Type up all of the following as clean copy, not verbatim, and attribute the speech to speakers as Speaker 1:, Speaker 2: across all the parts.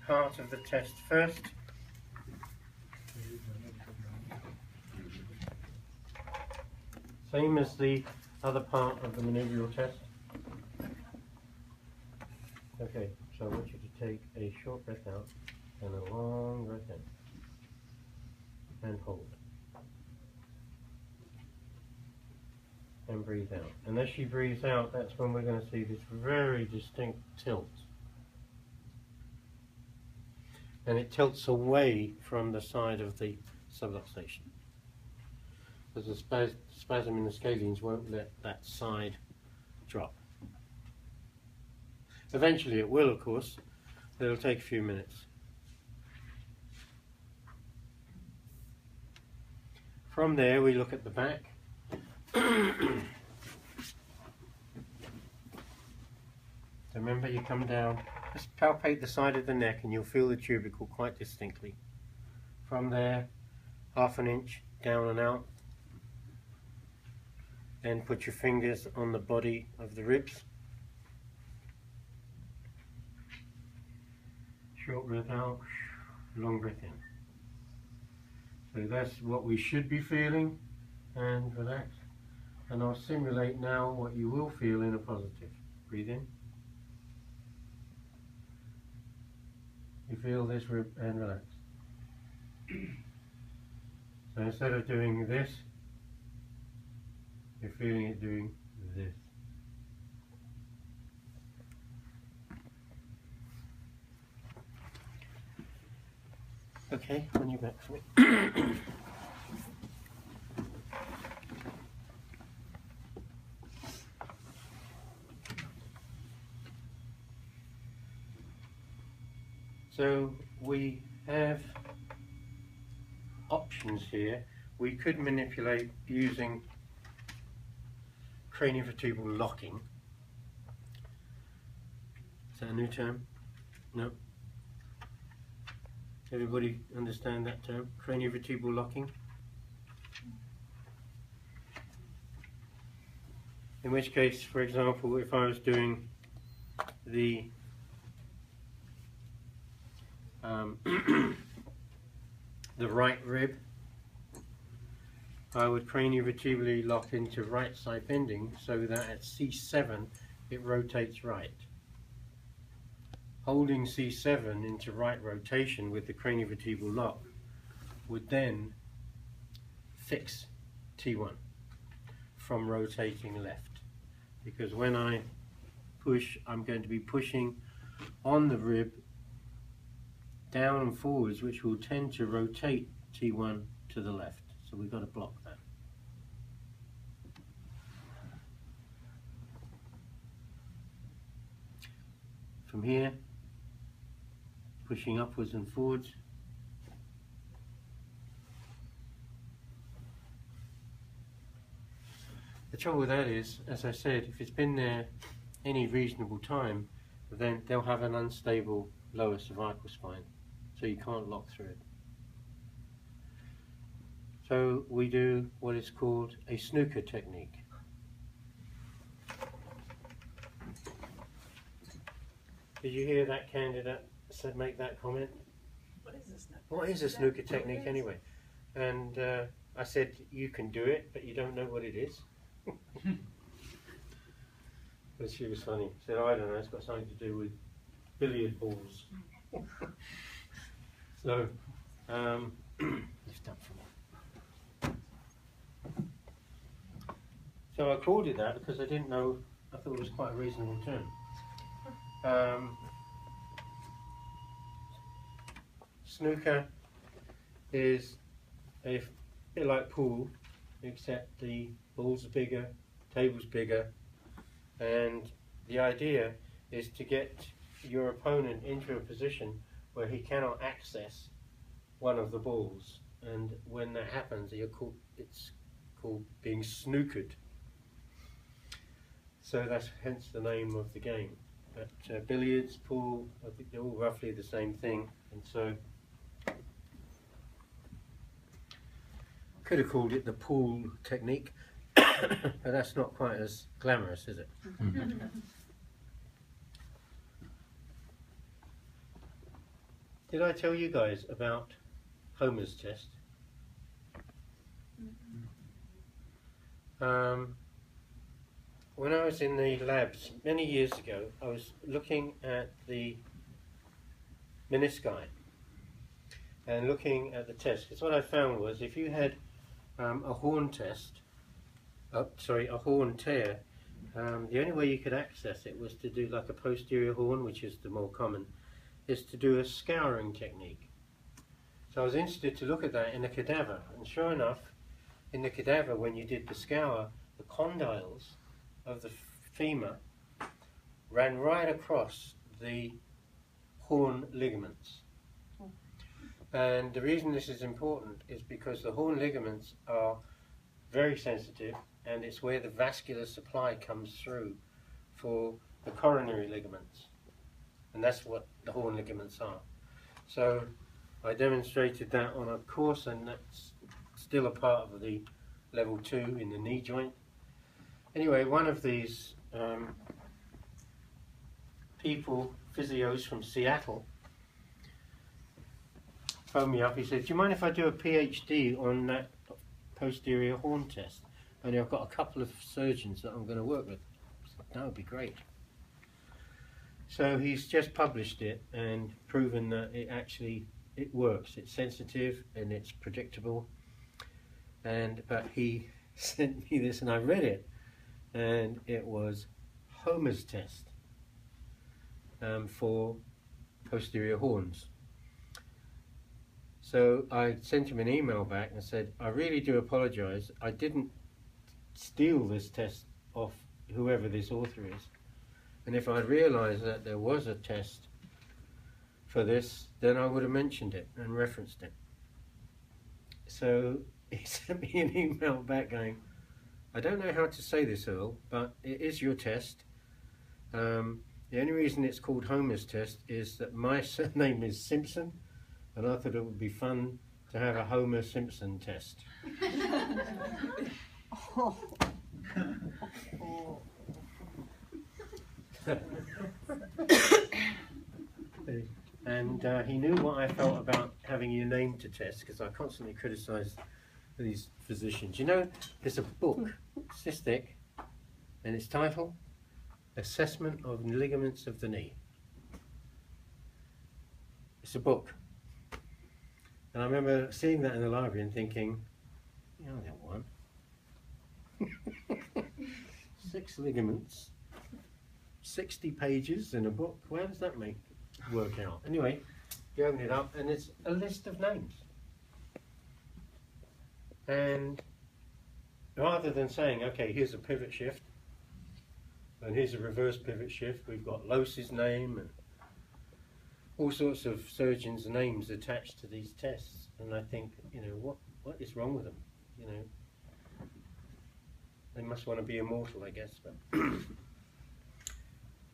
Speaker 1: part of the test first. Same as the other part of the maneuveral test. Okay, so I want you to take a short breath out and a long breath in. And hold. And breathe out. And as she breathes out, that's when we're going to see this very distinct tilt. And it tilts away from the side of the subluxation. Because the spasm in the scalenes won't let that side drop. Eventually it will, of course, but it'll take a few minutes. From there we look at the back. So remember, you come down, just palpate the side of the neck and you'll feel the tubercle quite distinctly. From there, ½ inch down and out. Then put your fingers on the body of the ribs. Short breath out, long breath in. So that's what we should be feeling, and relax. And I'll simulate now what you will feel in a positive. Breathe in. You feel this rib and relax. So instead of doing this, you're feeling it doing this. Okay, when you're back for me. So we have options here. We could manipulate using craniovertebral locking. Is that a new term? No? Everybody understand that term? Craniovertebral locking? In which case, for example, if I was doing the the right rib, I would craniovertebrally lock into right side bending so that at C7 it rotates right. Holding C7 into right rotation with the craniovertebral lock would then fix T1 from rotating left, because when I push, I'm going to be pushing on the rib down and forwards, which will tend to rotate T1 to the left. So we've got to block that. From here, pushing upwards and forwards. The trouble with that is, as I said, if it's been there any reasonable time, then they'll have an unstable lower cervical spine, so you can't lock through it. So we do what is called a snooker technique. Did you hear that candidate make that comment?
Speaker 2: What is this?
Speaker 1: What is a snooker technique anyway? And I said, you can do it, but you don't know what it is. But she was funny. She said, I don't know, it's got something to do with billiard balls. So, lift up for me. So I called it that because I didn't know, I thought it was quite a reasonable term. Snooker is a bit like pool, except the balls are bigger, table's bigger, and the idea is to get your opponent into a position where he cannot access one of the balls, and when that happens, it's called being snookered. So that's hence the name of the game. But billiards, pool, I think they're all roughly the same thing, and so could have called it the pool technique, but that's not quite as glamorous, is it? Did I tell you guys about Homer's test? When I was in the labs many years ago, I was looking at the menisci and looking at the test, because what I found was if you had a horn test, a horn tear, the only way you could access it was to do like a posterior horn, which is the more common, is to do a scouring technique. So I was interested to look at that in a cadaver, and sure enough, in the cadaver, when you did the scour, the condyles of the femur ran right across the horn ligaments. And the reason this is important is because the horn ligaments are very sensitive, and it's where the vascular supply comes through for the coronary ligaments. And that's what the horn ligaments are. So I demonstrated that on a course, and that's still a part of the level 2 in the knee joint. Anyway, one of these physios from Seattle, phoned me up. He said, "Do you mind if I do a PhD on that posterior horn test? Only I've got a couple of surgeons that I'm going to work with." I said, "That would be great." So he's just published it and proven that it works. It's sensitive and it's predictable. But he sent me this and I read it, and it was Homer's test for posterior horns. So I sent him an email back and said, "I really do apologize. I didn't steal this test off whoever this author is. And if I'd realized that there was a test for this, then I would have mentioned it and referenced it." So he sent me an email back going, "I don't know how to say this, Earl, but it is your test. The only reason it's called Homer's test is that my surname is Simpson, and I thought it would be fun to have a Homer Simpson test." And he knew what I felt about having your name to test, because I constantly criticise these physicians. You know, there's a book, Cystic, and its title, Assessment of Ligaments of the Knee. It's a book. And I remember seeing that in the library and thinking, "Yeah, I got one." 6 ligaments, 60 pages in a book. Where does that work out? Anyway, you open it up and it's a list of names. And rather than saying, okay, here's a pivot shift and here's a reverse pivot shift, we've got Lose's name and all sorts of surgeons' names attached to these tests. And I think, you know, what is wrong with them? You know, they must want to be immortal, I guess. But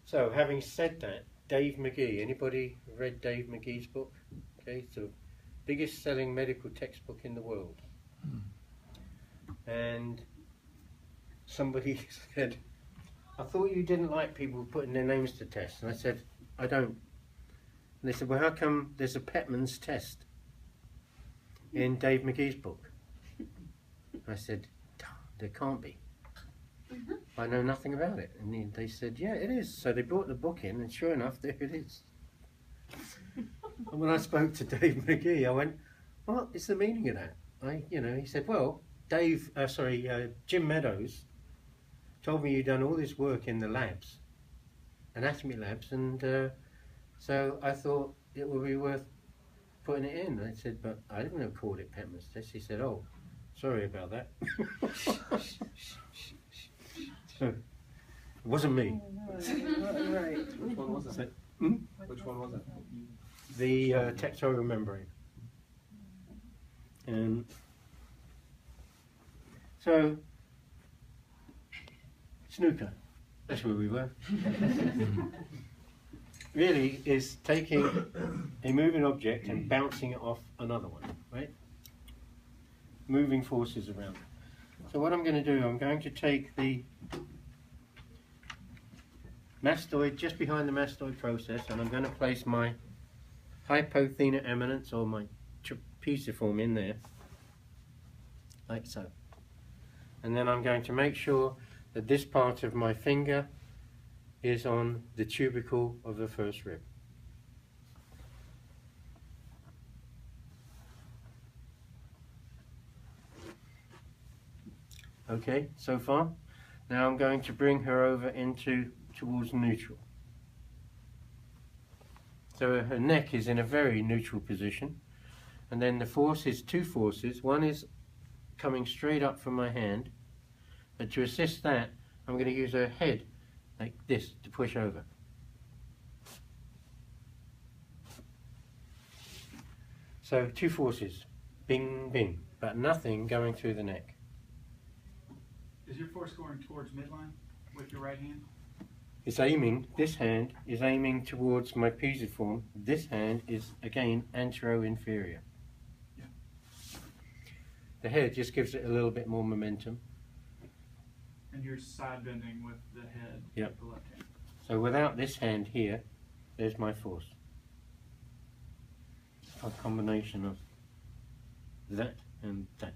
Speaker 1: so, having said that, Dave McGee. Anybody read Dave McGee's book? Okay, it's the biggest selling medical textbook in the world. And somebody said, "I thought you didn't like people putting their names to tests." And I said, "I don't." And they said, "Well, how come there's a Petman's test in Dave McGee's book?" I said, "There can't be. I know nothing about it." And they said, "Yeah, it is." So they brought the book in, and sure enough, there it is. And when I spoke to Dave McGee, I went, "What is the meaning of that?" He said, "Well, Jim Meadows told me you'd done all this work in the labs, anatomy labs, and so I thought it would be worth putting it in." I said, "But I didn't know called it Petman's test." He said, "Oh, sorry about that." So, it wasn't me.
Speaker 2: Right.
Speaker 3: Which one was it? Which one was it?
Speaker 1: The tectorial membrane. And so, snooker, that's where we were, really is taking a moving object and bouncing it off another one, right? Moving forces around. So what I'm going to do, I'm going to take the mastoid just behind the mastoid process, and I'm going to place my hypothenar eminence, or my trapeziform, in there, like so. And then I'm going to make sure that this part of my finger is on the tubercle of the first rib. Okay, so far. Now I'm going to bring her over towards neutral. So her neck is in a very neutral position, and then the force is two forces. One is coming straight up from my hand, but to assist that, I'm going to use her head like this to push over. So two forces, bing, bing, but nothing going through the neck.
Speaker 2: Is your force going towards midline with your right hand?
Speaker 1: It's aiming, this hand is aiming towards my pisiform. This hand is, again, antero-inferior.
Speaker 2: Yeah.
Speaker 1: The head just gives it a little bit more momentum.
Speaker 2: And you're side bending with the head
Speaker 1: Yep.
Speaker 2: with the left hand.
Speaker 1: So without this hand here, there's my force. A combination of that and that.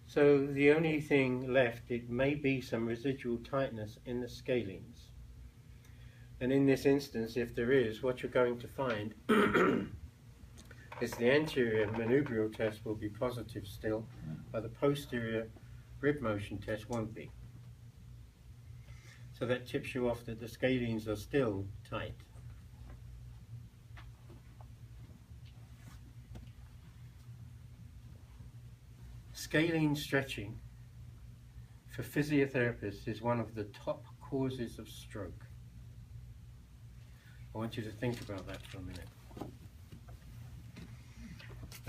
Speaker 1: So the only thing left, it may be some residual tightness in the scalenes. And in this instance, if there is, what you're going to find is the anterior manubrial test will be positive still, but the posterior rib motion test won't be. So that tips you off that the scalenes are still tight. Scalene stretching for physiotherapists is one of the top causes of stroke. I want you to think about that for a minute.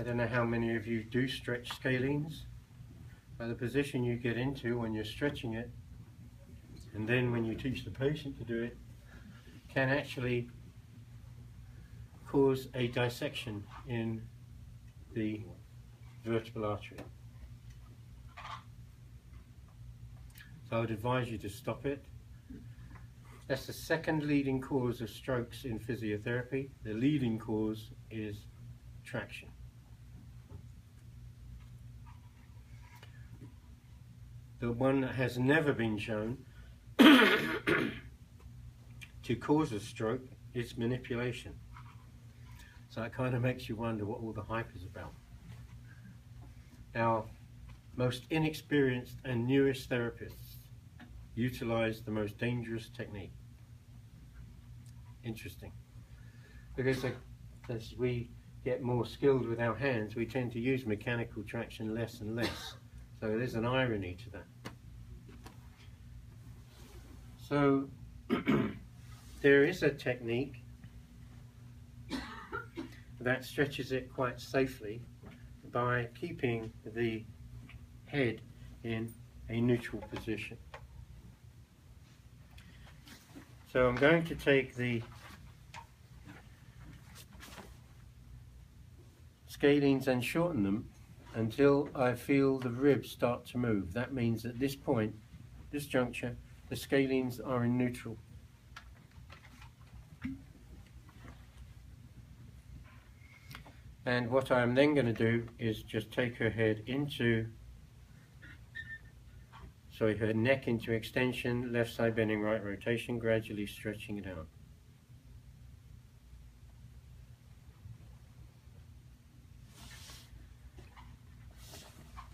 Speaker 1: I don't know how many of you do stretch scalenes, but the position you get into when you're stretching it, and then when you teach the patient to do it, can actually cause a dissection in the vertebral artery. So I would advise you to stop it. That's the second leading cause of strokes in physiotherapy. The leading cause is traction. The one that has never been shown to cause a stroke is manipulation. So it kind of makes you wonder what all the hype is about. Our most inexperienced and newest therapists utilize the most dangerous technique. Interesting. Because as we get more skilled with our hands, we tend to use mechanical traction less and less. So there's an irony to that. So there is a technique that stretches it quite safely by keeping the head in a neutral position. So I'm going to take the scalenes and shorten them until I feel the ribs start to move. That means at this point, this juncture, the scalenes are in neutral. And what I'm then going to do is just take her head into, sorry, her neck into extension, left side bending, right rotation, gradually stretching it out.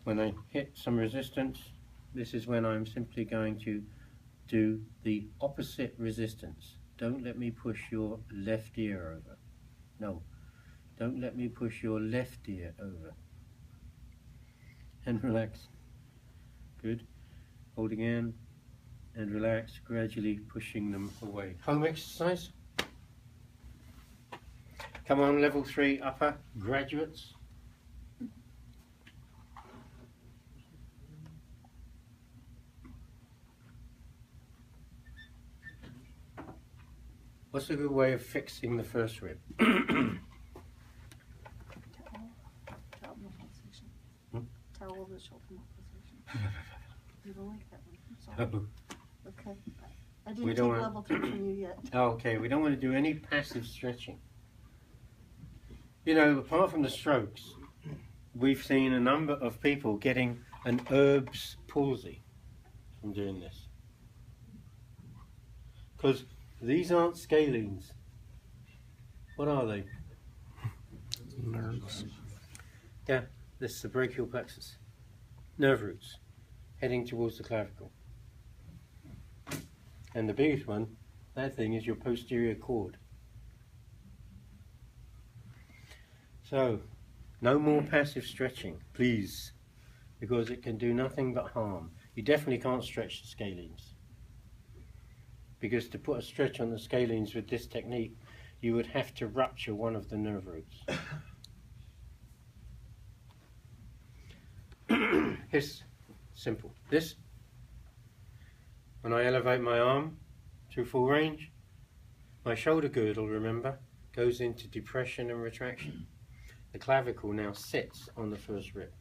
Speaker 1: When I hit some resistance, this is when I'm simply going to do the opposite resistance. Don't let me push your left ear over. No. Don't let me push your left ear over. And relax. Good. Hold again and relax, gradually pushing them away. Home exercise. Come on, level 3 upper graduates. What's a good way of fixing the first rib?
Speaker 4: Towel over the shoulder position. You don't like that one. I'm sorry. Okay. I
Speaker 1: We
Speaker 4: didn't take
Speaker 1: don't want-
Speaker 4: level 3 from you yet.
Speaker 1: Okay, we don't want to do any passive stretching. You know, apart from the strokes, we've seen a number of people getting an Erb's palsy from doing this. Because these aren't scalenes. What are they?
Speaker 3: Nerves.
Speaker 1: Yeah, this is the brachial plexus. Nerve roots heading towards the clavicle. And the biggest one, that thing, is your posterior cord. So, no more passive stretching, please, because it can do nothing but harm. You definitely can't stretch the scalenes, because to put a stretch on the scalenes with this technique, you would have to rupture one of the nerve roots. It's simple. This, when I elevate my arm to full range, my shoulder girdle, remember, goes into depression and retraction. The clavicle now sits on the first rib.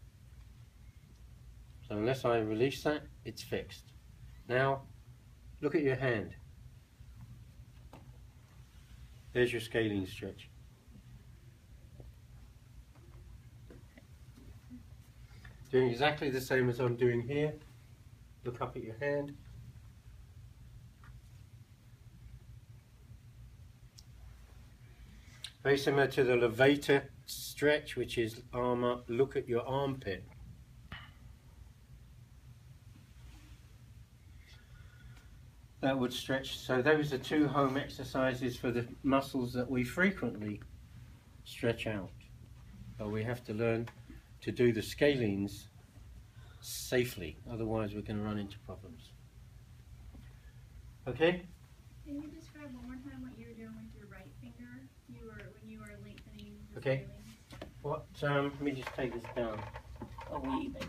Speaker 1: So unless I release that, it's fixed. Now, look at your hand. There's your scalene stretch. Doing exactly the same as I'm doing here. Look up at your hand. Very similar to the levator stretch, which is arm up, look at your armpit. That would stretch. So those are 2 home exercises for the muscles that we frequently stretch out. But we have to learn to do the scalenes safely, otherwise we're going to run into problems. Okay?
Speaker 5: Can you describe one more time what you were doing with your right finger? When you were lengthening the
Speaker 1: Okay.
Speaker 5: scalenes?
Speaker 1: What? Let me just take this down a wee bit.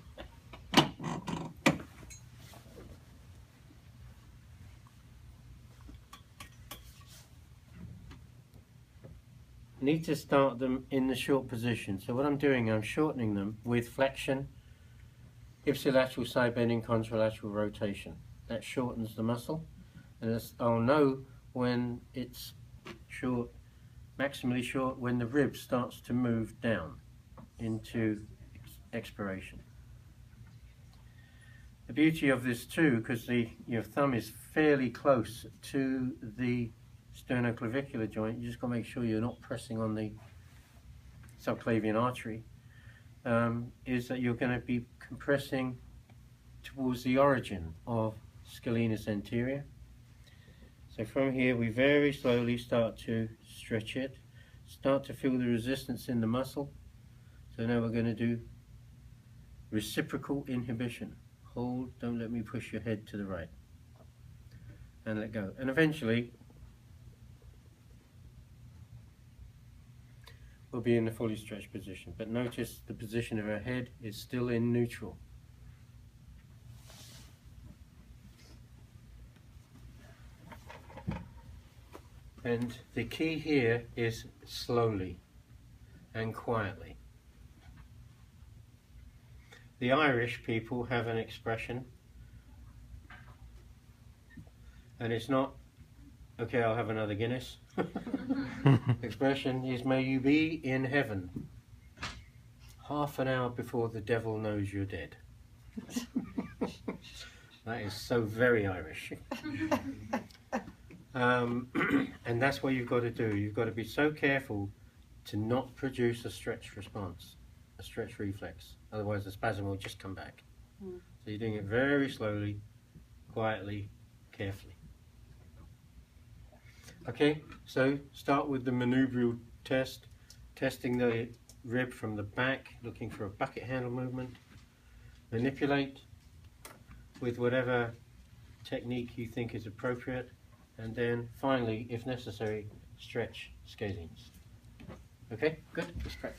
Speaker 1: Need to start them in the short position. So what I'm doing, I'm shortening them with flexion, ipsilateral side bending, contralateral rotation. That shortens the muscle, and I'll know when it's short, maximally short, when the rib starts to move down into expiration. The beauty of this too, because your thumb is fairly close to the sternoclavicular joint, you just got to make sure you're not pressing on the subclavian artery, is that you're going to be compressing towards the origin of scalenus anterior. So from here we very slowly start to stretch it, start to feel the resistance in the muscle. So now we're going to do reciprocal inhibition. Hold, don't let me push your head to the right. And let go. And eventually we'll be in a fully stretched position. But notice the position of our head is still in neutral. And the key here is slowly and quietly. The Irish people have an expression, and it's not, okay, I'll have another Guinness. Expression is, may you be in heaven half an hour before the devil knows you're dead. That is so very Irish. And that's what you've got to do. You've got to be so careful to not produce a stretch response, a stretch reflex. Otherwise the spasm will just come back. So you're doing it very slowly, quietly, carefully. Okay, so start with the manubrial test, testing the rib from the back, looking for a bucket handle movement. Manipulate with whatever technique you think is appropriate, and then finally, if necessary, stretch scalenes. Okay, good, let's practice.